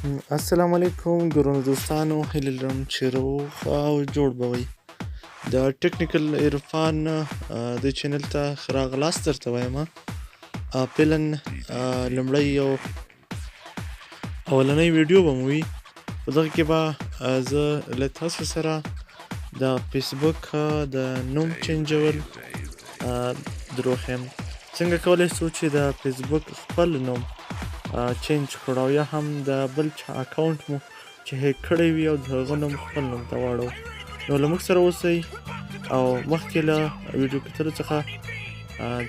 السلام علیکم ګرانو دوستانو، هیله لرم چې روغ او جوړ به وئ. د ټکنیکل عرفان د چینل ته ښه راغلاست درته وایم. فعلا لومړی یو اولنۍ ویډیو به مو وي، په دغه کې به زه له تاسو سره د فیسبوک د نوم چینجول دروښیم. څنګه کولی شو چې د فیسبوک خپل نوم چینج کړو، یا هم د بل چا اکاونټ مو چې هیک کړی وي او د هغه نوم خپل نوم ته واړو. نو له موږ سره اوسئ او مخکې له ویډیو کتلو څخه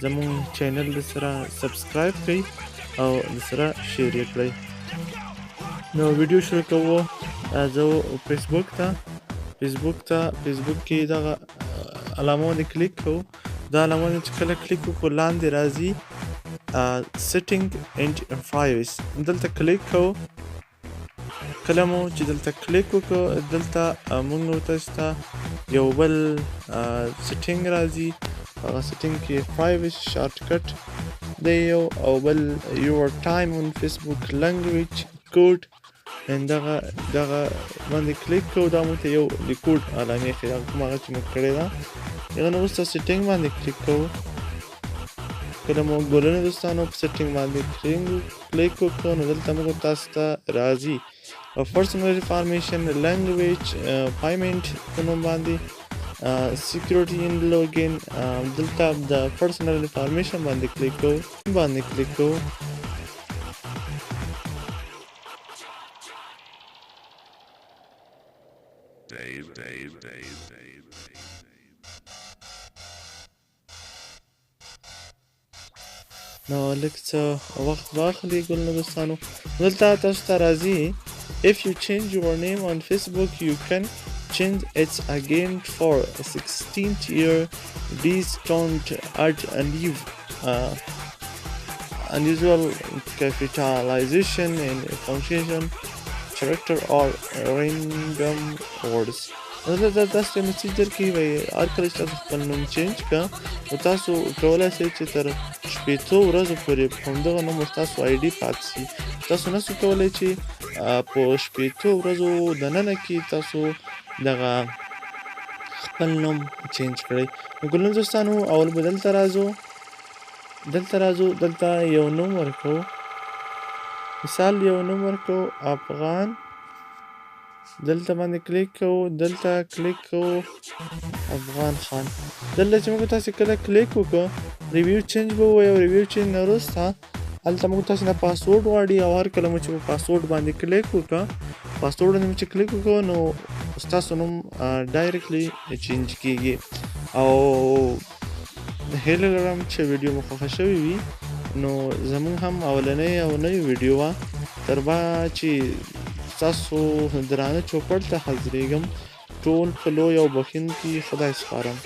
زموږ چینل د سره سبسکرایب کړئ او د سره شیر یې کړئ. نو ویډیو شروع کوو. زه فیسبوک کې دغه علامه باندې کلیک کوو. دا علامه باندې چې کله کلیک وکړو لاندې راځي setting and privacy، دلته کلیک کوو. کله مو چې دلته کلیک وکړو دلته موږ تاسو ته یو بل سیټینګ راځي، هغه سیټینګ کې privacy شارټکټ دی یو، او بل your time on Facebook language code، دغه باندې کلیک کوو. دا مو ته یو لیکوډ علامې ښیي، کوم هغه چې موږ کړې ده. هغه نه وروسته سیټینګ باندې کلیک کوو. کله مو ګلونه دوستانو په سیټینګ باندې کلیک وکړو نو دلته موږ تاسو ته راځي personal information language payment په نوم باندې security and login. دلته د personal information باندې کلیک کوو. نو لږ څه وخت واخلي ګلونه دوستانو. دلته تاسو ته راځي if you change your name on Facebook you can change it again for a 16th year. Please don't add a new unusual capitalization and punctuation character or random words. دلته تاسو ته میسج درکوي وایي هر کله چې تاسو خپل نوم چینج کړه نو تاسو کولی شئ چې تر 8 ورځو پورې په همدغه نوم ستاسو آی ډي پاتې شي. تاسو نشئ کولی چې په 8 ورځو دننه کې تاسو دغه خپل نوم چینج کړئ. نو ګلونه دوستانو اول به دلته راځو. دلته یو نوم ورکوو، مثال یو نوم ورکوو افغان. دلته باندې کلیک کوو افغان خان. دلته چې موږ تاسو کله کلیک وکړو ریویو چینج به ووایي، او ریویو چینج نه وروسته هلته موږ تاسو نه پاسورډ غواړي، او هر کله مو چې په پاسورډ باندې کلیک وکړو نو ستاسو نوم ډایرکټلی چینج کیږي. او هیله لرم چې ویډیو مو خوښه شوې وي. نو زموږ هم اولنۍ او نوې ویډیو وه، تر با چې تاسو درانه چوپړ ته حاضرېږم. ټول په لوی او بخښونکي خدای سپارم.